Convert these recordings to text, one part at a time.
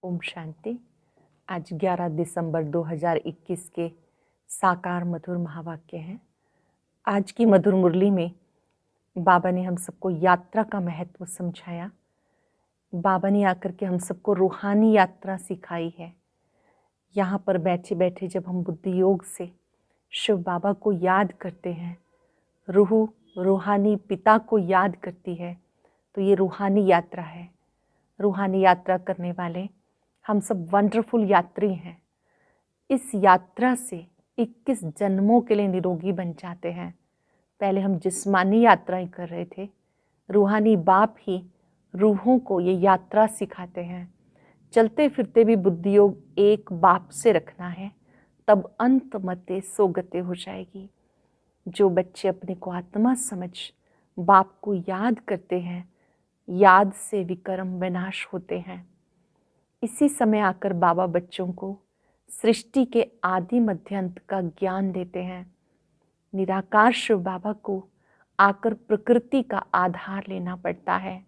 ओम शांति। आज 11 दिसंबर 2021 के साकार मधुर महावाक्य हैं। आज की मधुर मुरली में बाबा ने हम सबको यात्रा का महत्व समझाया। बाबा ने आकर के हम सबको रूहानी यात्रा सिखाई है। यहाँ पर बैठे बैठे जब हम बुद्धि योग से शिव बाबा को याद करते हैं, रूहानी पिता को याद करती है, तो ये रूहानी यात्रा है। रूहानी यात्रा करने वाले हम सब वंडरफुल यात्री हैं। इस यात्रा से 21 जन्मों के लिए निरोगी बन जाते हैं। पहले हम जिस्मानी यात्राएं कर रहे थे, रूहानी बाप ही रूहों को ये यात्रा सिखाते हैं। चलते फिरते भी बुद्धि योग एक बाप से रखना है, तब अंत मते सोगते हो जाएगी। जो बच्चे अपने को आत्मा समझ बाप को याद करते हैं, याद से विकर्म विनाश होते हैं। इसी समय आकर बाबा बच्चों को सृष्टि के आदि मध्य अंत का ज्ञान देते हैं। निराकार शिव बाबा को आकर प्रकृति का आधार लेना पड़ता है,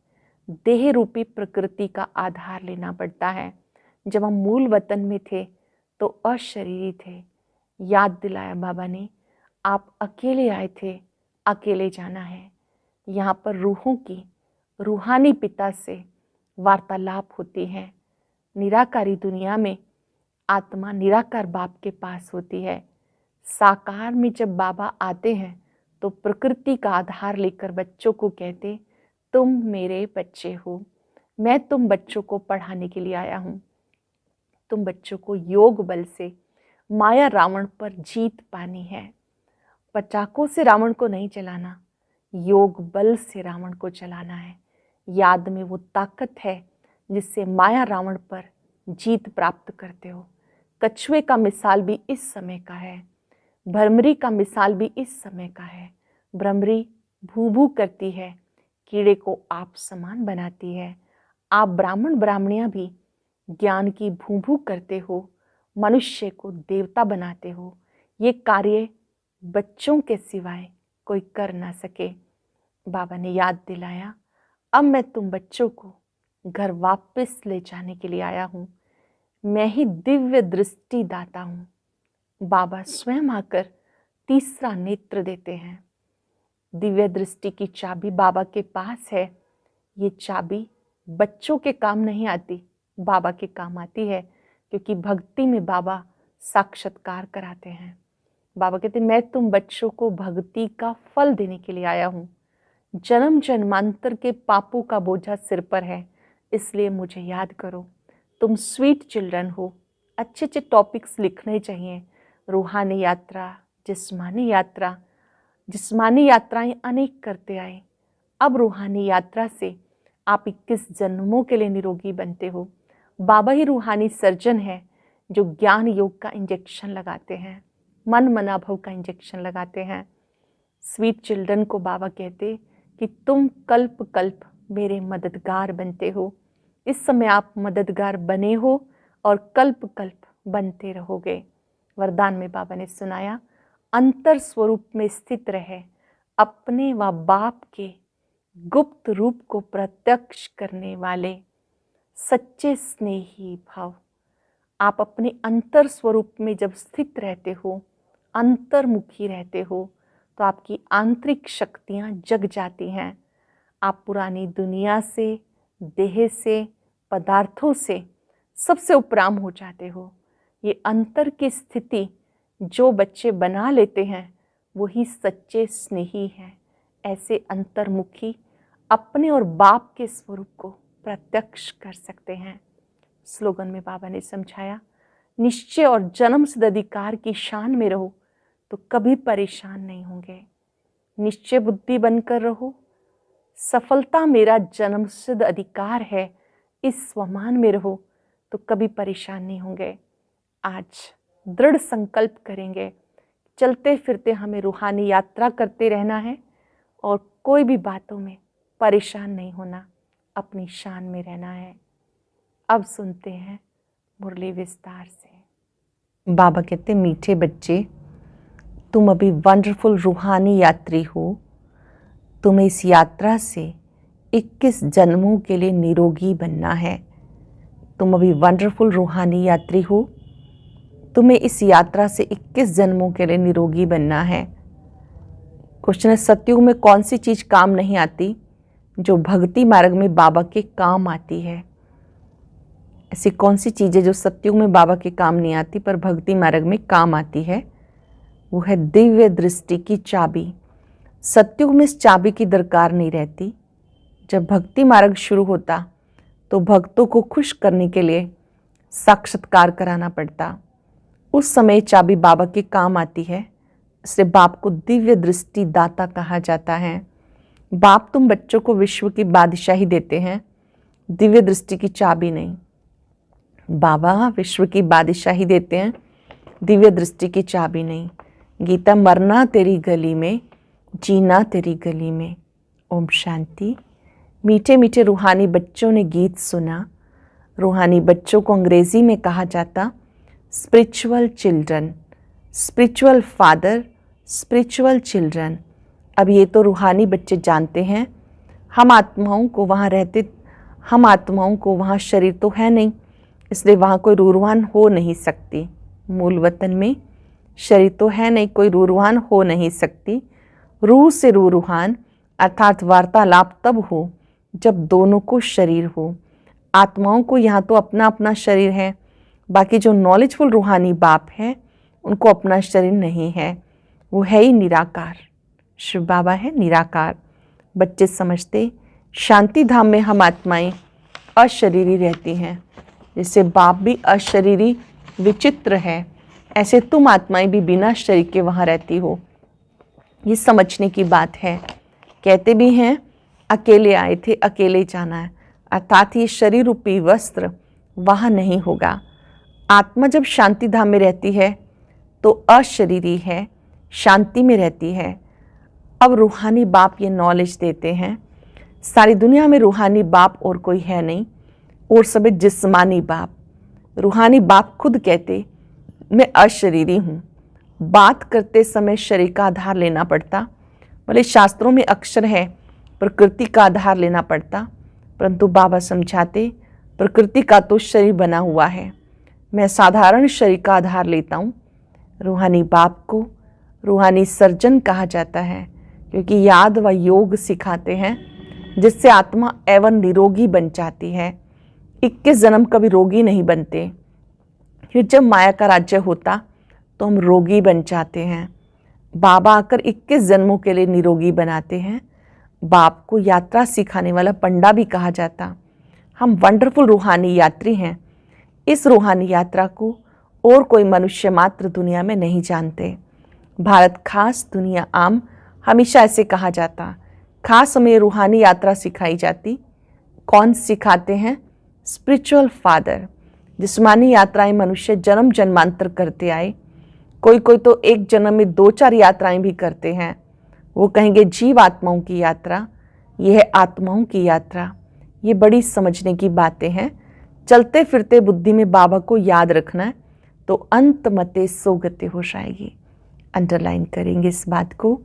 देह रूपी प्रकृति का आधार लेना पड़ता है। जब हम मूल वतन में थे तो अशरीरी थे। याद दिलाया बाबा ने, आप अकेले आए थे, अकेले जाना है। यहाँ पर रूहों की रूहानी पिता से वार्तालाप होती है। निराकारी दुनिया में आत्मा निराकार बाप के पास होती है। साकार में जब बाबा आते हैं तो प्रकृति का आधार लेकर बच्चों को कहते, तुम मेरे बच्चे हो, मैं तुम बच्चों को पढ़ाने के लिए आया हूँ। तुम बच्चों को योग बल से माया रावण पर जीत पानी है। पटाखों से रावण को नहीं चलाना, योग बल से रावण को चलाना है। याद में वो ताकत है जिससे माया रावण पर जीत प्राप्त करते हो। कछुए का मिसाल भी इस समय का है, भ्रमरी का मिसाल भी इस समय का है। भ्रमरी भू भू करती है, कीड़े को आप समान बनाती है। आप ब्राह्मण ब्राह्मणियां भी ज्ञान की भू भू करते हो, मनुष्य को देवता बनाते हो। ये कार्य बच्चों के सिवाय कोई कर ना सके। बाबा ने याद दिलाया, अब मैं तुम बच्चों को घर वापस ले जाने के लिए आया हूँ। मैं ही दिव्य दृष्टि दाता हूँ। बाबा स्वयं आकर तीसरा नेत्र देते हैं। दिव्य दृष्टि की चाबी बाबा के पास है। ये चाबी बच्चों के काम नहीं आती, बाबा के काम आती है, क्योंकि भक्ति में बाबा साक्षात्कार कराते हैं। बाबा कहते, मैं तुम बच्चों को भक्ति का फल देने के लिए आया हूँ। जन्म जन्मांतर के पापों का बोझा सिर पर है, इसलिए मुझे याद करो। तुम स्वीट चिल्ड्रन हो। अच्छे अच्छे टॉपिक्स लिखने चाहिए। रूहानी यात्रा, जिस्मानी यात्राएं अनेक करते आए। अब रूहानी यात्रा से आप 21 जन्मों के लिए निरोगी बनते हो। बाबा ही रूहानी सर्जन है जो ज्ञान योग का इंजेक्शन लगाते हैं, मन मनाभव का इंजेक्शन लगाते हैं। स्वीट चिल्ड्रन को बाबा कहते कि तुम कल्प कल्प मेरे मददगार बनते हो। इस समय आप मददगार बने हो और कल्प कल्प बनते रहोगे। वरदान में बाबा ने सुनाया, अंतर स्वरूप में स्थित रहे, अपने व बाप के गुप्त रूप को प्रत्यक्ष करने वाले सच्चे स्नेही भव। आप अपने अंतर स्वरूप में जब स्थित रहते हो, अंतर्मुखी रहते हो, तो आपकी आंतरिक शक्तियाँ जग जाती हैं। आप पुरानी दुनिया से, देह से, पदार्थों से सबसे उपराम हो जाते हो। ये अंतर की स्थिति जो बच्चे बना लेते हैं वही सच्चे स्नेही हैं। ऐसे अंतर्मुखी अपने और बाप के स्वरूप को प्रत्यक्ष कर सकते हैं। स्लोगन में बाबा ने समझाया, निश्चय और जन्म सिद्ध अधिकार की शान में रहो तो कभी परेशान नहीं होंगे। निश्चय बुद्धि बनकर रहो। सफलता मेरा जन्म सिद्ध अधिकार है, इस स्वमान में रहो तो कभी परेशान नहीं होंगे। आज दृढ़ संकल्प करेंगे, चलते फिरते हमें रूहानी यात्रा करते रहना है और कोई भी बातों में परेशान नहीं होना, अपनी शान में रहना है। अब सुनते हैं मुरली विस्तार से। बाबा कहते, मीठे बच्चे, तुम अभी वंडरफुल रूहानी यात्री हो। तुम्हें इस यात्रा से 21 जन्मों के लिए निरोगी बनना है। तुम अभी वंडरफुल रूहानी यात्री हो। तुम्हें इस यात्रा से 21 जन्मों के लिए निरोगी बनना है। क्वेश्चन है, सतयुग में कौन सी चीज़ काम नहीं आती जो भक्ति मार्ग में बाबा के काम आती है? ऐसी कौन सी चीज़ है जो सतयुग में बाबा के काम नहीं आती पर भक्ति मार्ग में काम आती है? वो है दिव्य दृष्टि की चाबी। सतयुग में इस चाबी की दरकार नहीं रहती। जब भक्ति मार्ग शुरू होता तो भक्तों को खुश करने के लिए साक्षात्कार कराना पड़ता। उस समय चाबी बाबा के काम आती है। इसलिए बाप को दिव्य दृष्टि दाता कहा जाता है। बाप तुम बच्चों को विश्व की बादशाही देते हैं, दिव्य दृष्टि की चाबी नहीं। बाबा विश्व की बादशाही देते हैं, दिव्य दृष्टि की चाबी नहीं। गीता, मरना तेरी गली में, जीना तेरी गली में। ओम शांति। मीठे मीठे रूहानी बच्चों ने गीत सुना। रूहानी बच्चों को अंग्रेजी में कहा जाता spiritual children, spiritual father, spiritual children. अब ये तो रूहानी बच्चे जानते हैं, हम आत्माओं को वहाँ शरीर तो है नहीं, इसलिए वहाँ कोई रूहान हो नहीं सकती। मूल वतन में शरीर तो है नहीं, कोई रूहान हो नहीं सकती। रूह से रूहान अर्थात वार्तालाप तब हो जब दोनों को शरीर हो। आत्माओं को यहाँ तो अपना अपना शरीर है, बाकी जो नॉलेजफुल रूहानी बाप है उनको अपना शरीर नहीं है, वो है ही निराकार। शिव बाबा है निराकार। बच्चे समझते शांति धाम में हम आत्माएं अशरीरी रहती हैं। जैसे बाप भी अशरीरी विचित्र है, ऐसे तुम आत्माएं भी बिना शरीर के वहाँ रहती हो। ये समझने की बात है। कहते भी हैं अकेले आए थे अकेले जाना है, अर्थात ये शरीर रूपी वस्त्र वहाँ नहीं होगा। आत्मा जब शांति धाम में रहती है तो अशरीरी है, शांति में रहती है। अब रूहानी बाप ये नॉलेज देते हैं, सारी दुनिया में रूहानी बाप और कोई है नहीं, और सभी जिस्मानी बाप। रूहानी बाप खुद कहते मैं अशरीरी हूँ। बात करते समय शरीर का आधार लेना पड़ता, भले शास्त्रों में अक्षर है प्रकृति का आधार लेना पड़ता, परंतु बाबा समझाते प्रकृति का तो शरीर बना हुआ है, मैं साधारण शरीर का आधार लेता हूँ। रूहानी बाप को रूहानी सर्जन कहा जाता है, क्योंकि याद व योग सिखाते हैं जिससे आत्मा एवं निरोगी बन जाती है। 21 जन्म कभी रोगी नहीं बनते। फिर जब माया का राज्य होता तो हम रोगी बन जाते हैं। बाबा आकर 21 जन्मों के लिए निरोगी बनाते हैं। बाप को यात्रा सिखाने वाला पंडा भी कहा जाता। हम वंडरफुल रूहानी यात्री हैं। इस रूहानी यात्रा को और कोई मनुष्य मात्र दुनिया में नहीं जानते। भारत खास, दुनिया आम, हमेशा ऐसे कहा जाता। खास हमें रूहानी यात्रा सिखाई जाती। कौन सिखाते हैं? Spiritual father. जिस्मानी यात्राएं मनुष्य जन्म जन्मांतर करते आए, कोई कोई तो एक जन्म में 2-4 यात्राएं भी करते हैं। वो कहेंगे जीव आत्माओं की यात्रा, यह है आत्माओं की यात्रा। ये बड़ी समझने की बातें हैं। चलते फिरते बुद्धि में बाबा को याद रखना है तो अंत मते सोगते हो जाएगी। अंडरलाइन करेंगे इस बात को।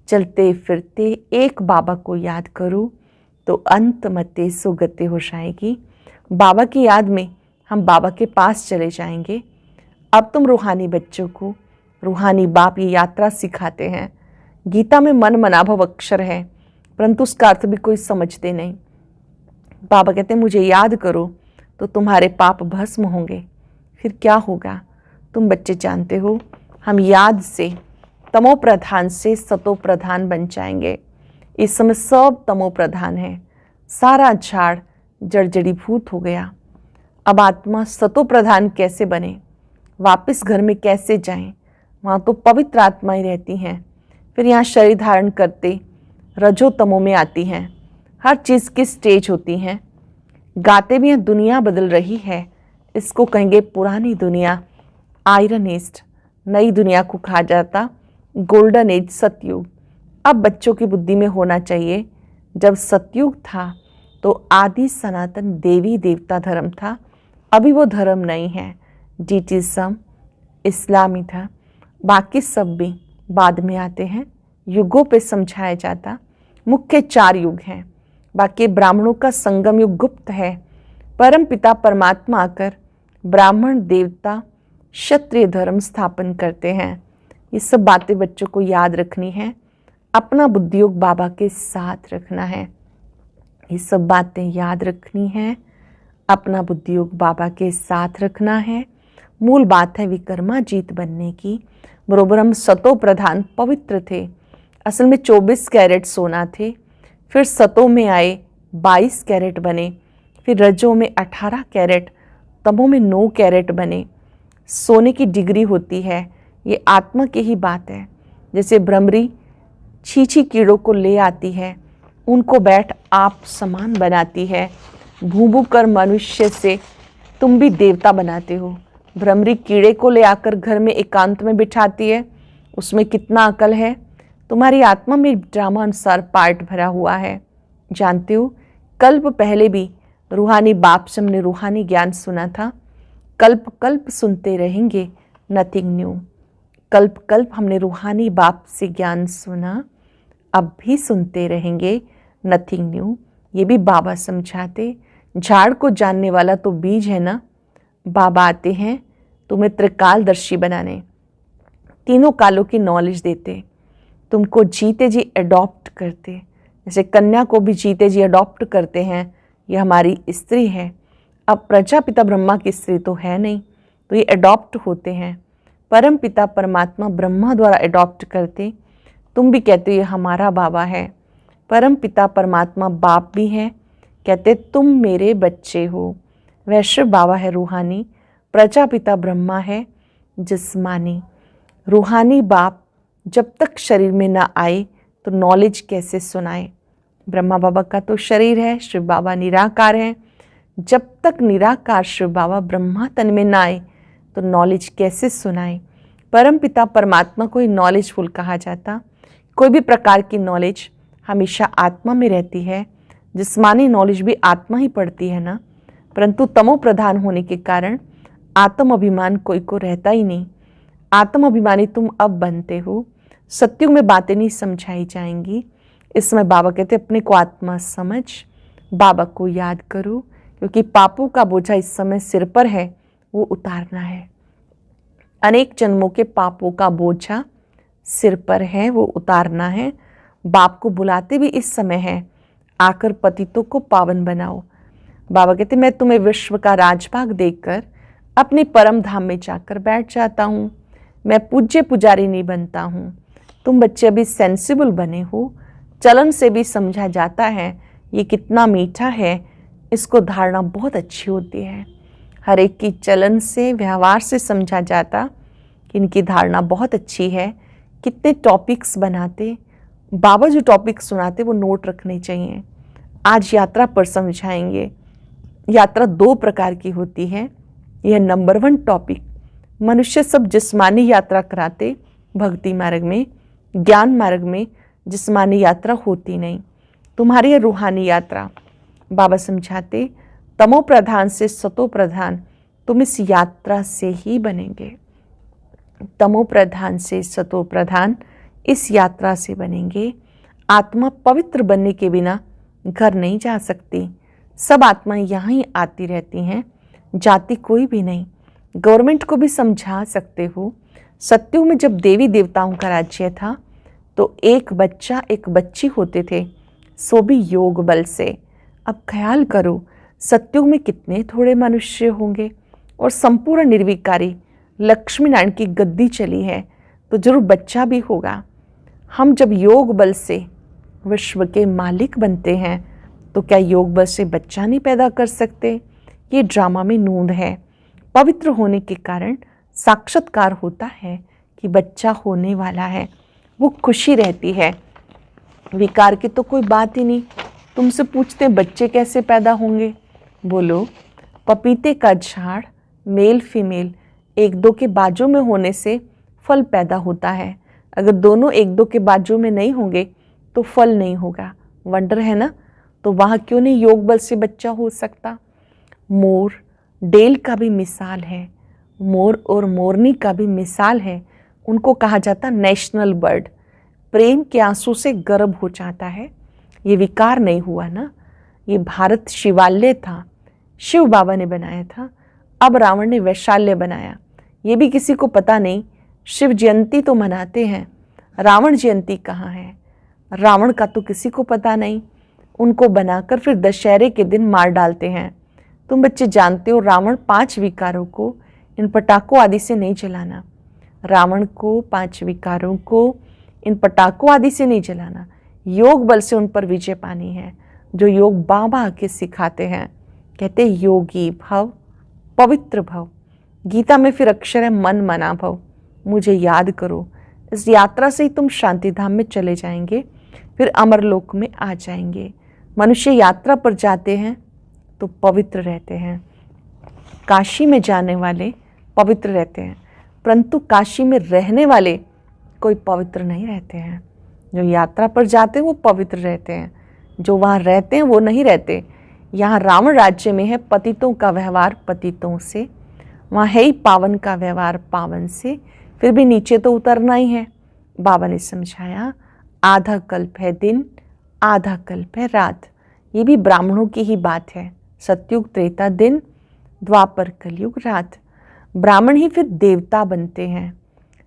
चलते फिरते एक बाबा को याद करो तो अंत मते सोगते हो जाएगी। बाबा की याद में हम बाबा के पास चले जाएंगे। अब तुम रूहानी बच्चों को रूहानी बाप ये यात्रा सिखाते हैं। गीता में मन मनाभव अक्षर है, परंतु उसका अर्थ भी कोई समझते नहीं। बाबा कहते हैं मुझे याद करो तो तुम्हारे पाप भस्म होंगे। फिर क्या होगा? तुम बच्चे जानते हो, हम याद से तमो प्रधान से सतो प्रधान बन जाएंगे। इस समय सब तमो प्रधान है, सारा झाड़ जड़जड़ीभूत हो गया। अब आत्मा सतो प्रधान कैसे बने? वापस घर में कैसे जाएं? वहाँ तो पवित्र आत्माएं रहती हैं। फिर यहाँ शरीर धारण करते रजो तमो में आती हैं। हर चीज़ की स्टेज होती हैं। गाते भी हैं दुनिया बदल रही है, इसको कहेंगे पुरानी दुनिया आयरन एज। नई दुनिया को कहा जाता गोल्डन एज सतयुग। अब बच्चों की बुद्धि में होना चाहिए जब सतयुग था तो आदि सनातन देवी देवता धर्म था, अभी वो धर्म नहीं है। जीटिज्म, इस्लामी था, बाकी सब भी बाद में आते हैं। युगों पे समझाया जाता। मुख्य 4 युग हैं, बाकी ब्राह्मणों का संगम युग गुप्त है, परम पिता परमात्मा आकर ब्राह्मण देवता क्षत्रिय धर्म स्थापन करते हैं। ये सब बातें बच्चों को याद रखनी है। अपना बुद्धियोग बाबा के साथ रखना है। ये सब बातें याद रखनी है, अपना बुद्धियोग बाबा के साथ रखना है। मूल बात है विक्रमाजीत बनने की। बरोबर हम सतो प्रधान पवित्र थे, असल में 24 कैरेट सोना थे, फिर सतों में आए 22 कैरेट बने, फिर रजों में 18 कैरेट, तमों में 9 कैरेट बने। सोने की डिग्री होती है, ये आत्मा की ही बात है। जैसे भ्रमरी छीछी कीड़ों को ले आती है, उनको बैठ आप समान बनाती है। भूभू कर मनुष्य से तुम भी देवता बनाते हो। भ्रमरी कीड़े को ले आकर घर में एकांत में बिठाती है, उसमें कितना अकल है। तुम्हारी आत्मा में ड्रामा अनुसार पार्ट भरा हुआ है। जानते हो, कल्प पहले भी रूहानी बाप से हमने रूहानी ज्ञान सुना था। कल्प कल्प सुनते रहेंगे, नथिंग न्यू। कल्प कल्प हमने रूहानी बाप से ज्ञान सुना, अब भी सुनते रहेंगे, नथिंग न्यू। ये भी बाबा समझाते। झाड़ को जानने वाला तो बीज है ना। बाबा आते हैं तुम्हें त्रिकालदर्शी बनाने, तीनों कालों की नॉलेज देते, तुमको जीते जी अडॉप्ट करते। जैसे कन्या को भी जीते जी अडॉप्ट करते हैं, ये हमारी स्त्री है। अब प्रजापिता ब्रह्मा की स्त्री तो है नहीं, तो ये अडॉप्ट होते हैं। परम पिता परमात्मा ब्रह्मा द्वारा अडॉप्ट करते। तुम भी कहते हो ये हमारा बाबा है। परम पिता परमात्मा बाप भी है, कहते तुम मेरे बच्चे हो। वैश्व बाबा है रूहानी, प्रजापिता ब्रह्मा है जिस्मानी। रूहानी बाप जब तक शरीर में ना आए तो नॉलेज कैसे सुनाए। ब्रह्मा बाबा का तो शरीर है, शिव बाबा निराकार है। जब तक निराकार शिव बाबा ब्रह्मा तन में ना आए तो नॉलेज कैसे सुनाए। परम पिता परमात्मा को ही नॉलेजफुल कहा जाता। कोई भी प्रकार की नॉलेज हमेशा आत्मा में रहती है। जिस्मानी नॉलेज भी आत्मा ही पढ़ती है ना, परंतु तमो प्रधान होने के कारण आत्म अभिमान कोई को रहता ही नहीं। आत्म अभिमानी तुम अब बनते हो। सत्युग में बातें नहीं समझाई जाएंगी। इस समय बाबा कहते अपने को आत्मा समझ, बाबा को याद करो, क्योंकि पापों का बोझा इस समय सिर पर है, वो उतारना है। अनेक जन्मों के पापों का बोझा सिर पर है, वो उतारना है। बाप को बुलाते भी इस समय है, आकर पतितों को पावन बनाओ। बाबा कहते मैं तुम्हें विश्व का राजभाग देकर अपने परम धाम में जाकर बैठ जाता हूँ। मैं पूज्य पुजारी नहीं बनता हूँ। तुम बच्चे अभी सेंसिबल बने हो, चलन से भी समझा जाता है ये कितना मीठा है। इसको धारणा बहुत अच्छी होती है। हर एक की चलन से, व्यवहार से समझा जाता कि इनकी धारणा बहुत अच्छी है। कितने टॉपिक्स बनाते, बाबा जो टॉपिक सुनाते वो नोट रखने चाहिए। आज यात्रा पर समझाएंगे। यात्रा 2 प्रकार की होती है। यह नंबर 1 टॉपिक, मनुष्य सब जिस्मानी यात्रा कराते भक्ति मार्ग में, ज्ञान मार्ग में जिस्मानी यात्रा होती नहीं। तुम्हारी यह रूहानी यात्रा बाबा समझाते, तमो प्रधान से सतो प्रधान, तुम इस यात्रा से ही बनेंगे। तमो प्रधान से सतो प्रधान, इस यात्रा से बनेंगे। आत्मा पवित्र बनने के बिना घर नहीं जा सकती। सब आत्माएं यहाँ ही आती रहती हैं, जाति कोई भी नहीं। गवर्नमेंट को भी समझा सकते हो। सत्युग में जब देवी देवताओं का राज्य था तो एक बच्चा एक बच्ची होते थे, सो भी योग बल से। अब ख्याल करो सत्युग में कितने थोड़े मनुष्य होंगे, और संपूर्ण निर्विकारी लक्ष्मी नारायण की गद्दी चली है तो जरूर बच्चा भी होगा। हम जब योग बल से विश्व के मालिक बनते हैं तो क्या योग बल से बच्चा नहीं पैदा कर सकते। ये ड्रामा में नूंद है। पवित्र होने के कारण साक्षात्कार होता है कि बच्चा होने वाला है, वो खुशी रहती है। विकार की तो कोई बात ही नहीं। तुमसे पूछते हैं बच्चे कैसे पैदा होंगे, बोलो पपीते का झाड़ मेल फीमेल 1-2 के बाजू में होने से फल पैदा होता है। अगर दोनों 1-2 के बाजू में नहीं होंगे तो फल नहीं होगा। वंडर है ना। तो वहाँ क्यों नहीं योग बल से बच्चा हो सकता। मोर डेल का भी मिसाल है, मोर और मोरनी का भी मिसाल है। उनको कहा जाता नेशनल बर्ड। प्रेम के आंसू से गर्भ हो जाता है। ये विकार नहीं हुआ ना। ये भारत शिवालय था, शिव बाबा ने बनाया था, अब रावण ने वैशाल्य बनाया। ये भी किसी को पता नहीं। शिव जयंती तो मनाते हैं, रावण जयंती कहाँ है? रावण का तो किसी को पता नहीं। उनको बनाकर फिर दशहरे के दिन मार डालते हैं। तुम बच्चे जानते हो रावण 5 विकारों को इन पटाखों आदि से नहीं जलाना। रावण को 5 विकारों को इन पटाखों आदि से नहीं जलाना, योग बल से उन पर विजय पानी है, जो योग बाबा आके सिखाते हैं। कहते योगी भव, पवित्र भव। गीता में फिर अक्षर है मन मना भव। मुझे याद करो, इस यात्रा से ही तुम शांति धाम में चले जाएंगे, फिर अमरलोक में आ जाएंगे। मनुष्य यात्रा पर जाते हैं तो पवित्र रहते हैं। काशी में जाने वाले पवित्र रहते हैं, परंतु काशी में रहने वाले कोई पवित्र नहीं रहते हैं। जो यात्रा पर जाते हैं वो पवित्र रहते हैं, जो वहाँ रहते हैं वो नहीं रहते। यहाँ रावण राज्य में है पतितों का व्यवहार पतितों से, वहाँ है ही पावन का व्यवहार पावन से, फिर भी नीचे तो उतरना ही है। बाबा ने समझाया आधा कल्प है दिन, आधा कल्प है रात। ये भी ब्राह्मणों की ही बात है। सतयुग त्रेता दिन, द्वापर कलयुग रात। ब्राह्मण ही फिर देवता बनते हैं।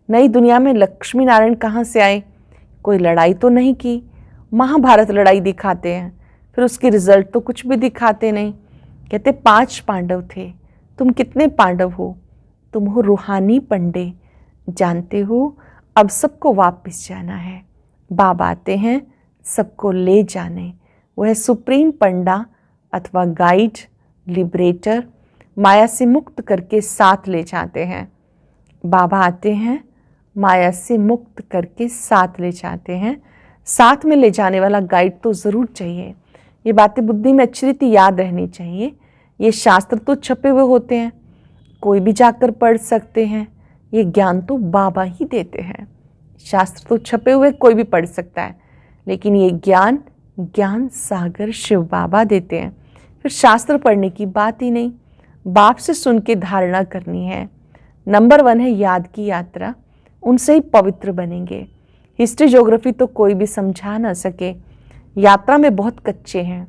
नई दुनिया में लक्ष्मी नारायण कहाँ से आए? कोई लड़ाई तो नहीं की। महाभारत लड़ाई दिखाते हैं, फिर उसकी रिजल्ट तो कुछ भी दिखाते नहीं। कहते 5 पांडव थे, तुम कितने पांडव हो? तुम हो रूहानी पंडे। जानते हो अब सबको वापस जाना है। बाबा आते हैं सबको ले जाने। वह सुप्रीम पंडा अथवा गाइड, लिबरेटर, माया से मुक्त करके साथ ले जाते हैं। बाबा आते हैं माया से मुक्त करके साथ ले जाते हैं। साथ में ले जाने वाला गाइड तो ज़रूर चाहिए। ये बातें बुद्धि में अच्छी रीति याद रहनी चाहिए। ये शास्त्र तो छपे हुए होते हैं, कोई भी जाकर पढ़ सकते हैं। ये ज्ञान तो बाबा ही देते हैं। शास्त्र तो छपे हुए कोई भी पढ़ सकता है, लेकिन ये ज्ञान सागर शिव बाबा देते हैं। फिर शास्त्र पढ़ने की बात ही नहीं, बाप से सुन के धारणा करनी है। नंबर 1 है याद की यात्रा, उनसे ही पवित्र बनेंगे। हिस्ट्री ज्योग्राफी तो कोई भी समझा ना सके। यात्रा में बहुत कच्चे हैं,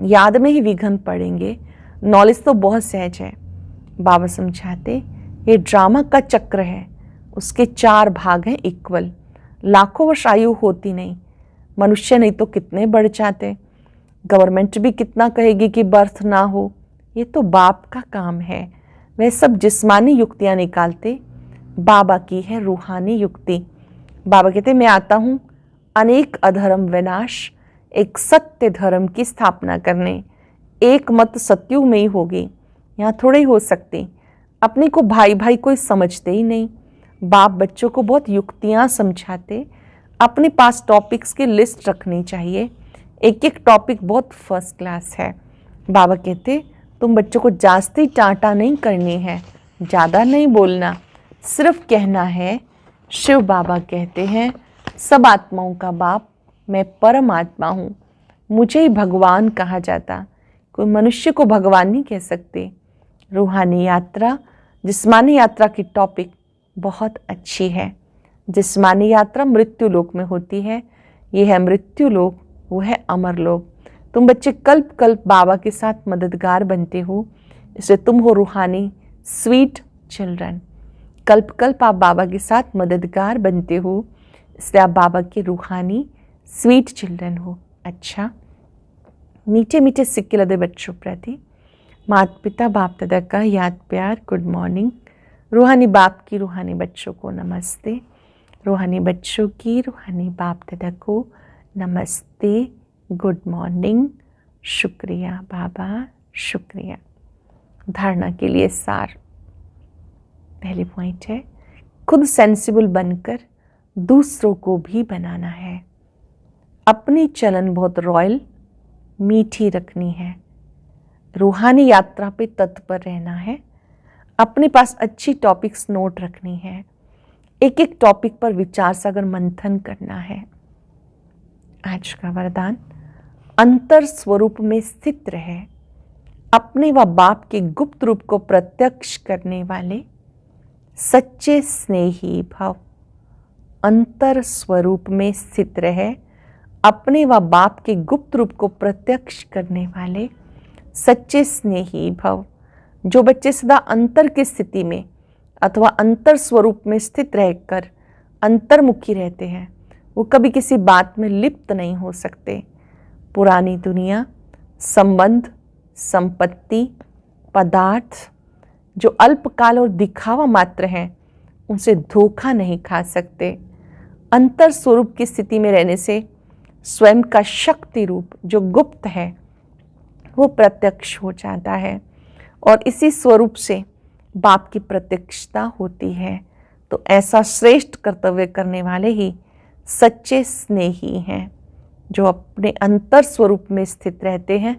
याद में ही विघन पड़ेंगे। नॉलेज तो बहुत सहज है। बाबा समझाते ये ड्रामा का चक्र है, उसके 4 भाग हैं इक्वल। लाखों वर्ष आयु होती नहीं, मनुष्य नहीं तो कितने बढ़ जाते। गवर्नमेंट भी कितना कहेगी कि बर्थ ना हो, ये तो बाप का काम है। वह सब जिस्मानी युक्तियाँ निकालते, बाबा की है रूहानी युक्ति। बाबा कहते मैं आता हूँ अनेक अधर्म विनाश, एक सत्य धर्म की स्थापना करने। एक मत सत्युग में ही होगी, यहाँ थोड़े ही हो सकती। अपने को भाई भाई कोई समझते ही नहीं। बाप बच्चों को बहुत युक्तियाँ समझाते। अपने पास टॉपिक्स की लिस्ट रखनी चाहिए, एक एक टॉपिक बहुत फर्स्ट क्लास है। बाबा कहते तुम बच्चों को जास्ती टांटा नहीं करनी है, ज़्यादा नहीं बोलना, सिर्फ कहना है शिव बाबा कहते हैं सब आत्माओं का बाप मैं परमात्मा हूँ, मुझे ही भगवान कहा जाता। कोई मनुष्य को भगवान नहीं कह सकते। रूहानी यात्रा जिस्मानी यात्रा की टॉपिक बहुत अच्छी है। जिस्मानी यात्रा मृत्यु लोक में होती है, ये है मृत्यु लोक, वो है अमर लोक। तुम बच्चे कल्प कल्प बाबा के साथ मददगार बनते हो, इसलिए तुम हो रूहानी स्वीट चिल्ड्रन। कल्प कल्प आप बाबा के साथ मददगार बनते हो, इसलिए आप बाबा के रूहानी स्वीट चिल्ड्रन हो। अच्छा, मीठे मीठे सिक्के लदे बच्चों प्रति माता पिता बाप दादा का याद प्यार गुड मॉर्निंग। रूहानी बाप की रूहानी बच्चों को नमस्ते, रूहानी बच्चों की रूहानी बाप दादा को नमस्ते, गुड मॉर्निंग, शुक्रिया बाबा, शुक्रिया। धारणा के लिए सार। पहली पॉइंट है खुद सेंसिबल बनकर दूसरों को भी बनाना है। अपनी चलन बहुत रॉयल मीठी रखनी है। रूहानी यात्रा पे तत्पर रहना है। अपने पास अच्छी टॉपिक्स नोट रखनी है। एक एक टॉपिक पर विचार सागर मंथन करना है। आज का वरदान अंतर स्वरूप में स्थित रहे, अपने व बाप के गुप्त रूप को प्रत्यक्ष करने वाले सच्चे स्नेही भव। अंतर स्वरूप में स्थित रहे, अपने व बाप के गुप्त रूप को प्रत्यक्ष करने वाले सच्चे स्नेही भव। जो बच्चे सदा अंतर की स्थिति में अथवा अंतर स्वरूप में स्थित रहकर अंतर्मुखी रहते हैं, वो कभी किसी बात में लिप्त नहीं हो सकते। पुरानी दुनिया, संबंध, संपत्ति, पदार्थ जो अल्पकाल और दिखावा मात्र हैं, उनसे धोखा नहीं खा सकते। अंतर स्वरूप की स्थिति में रहने से स्वयं का शक्ति रूप जो गुप्त है वो प्रत्यक्ष हो जाता है और इसी स्वरूप से बाप की प्रत्यक्षता होती है। तो ऐसा श्रेष्ठ कर्तव्य करने वाले ही सच्चे स्नेही हैं, जो अपने अंतर स्वरूप में स्थित रहते हैं,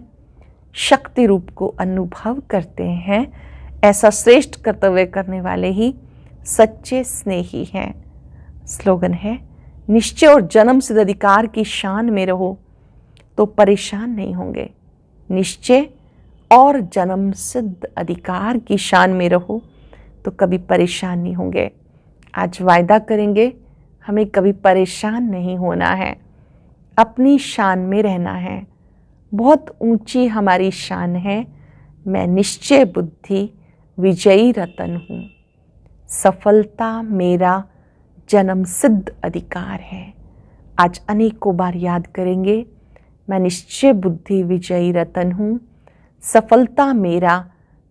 शक्ति रूप को अनुभव करते हैं। ऐसा श्रेष्ठ कर्तव्य करने वाले ही सच्चे स्नेही हैं। स्लोगन है, निश्चय और जन्म सिद्ध अधिकार की शान में रहो तो परेशान नहीं होंगे। निश्चय और जन्म सिद्ध अधिकार की शान में रहो तो कभी परेशान नहीं होंगे। आज वायदा करेंगे, हमें कभी परेशान नहीं होना है, अपनी शान में रहना है। बहुत ऊंची हमारी शान है। मैं निश्चय बुद्धि विजयी रतन हूँ। सफलता मेरा जन्म सिद्ध अधिकार है। आज अनेकों बार याद करेंगे, मैं निश्चय बुद्धि विजयी रतन हूँ। सफलता मेरा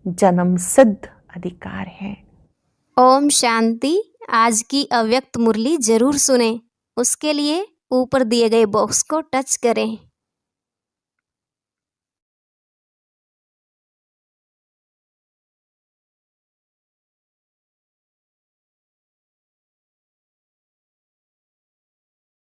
जन्म सिद्ध अधिकार है। ओम शांति। आज की अव्यक्त मुरली जरूर सुने। उसके लिए ऊपर दिए गए बॉक्स को टच करें।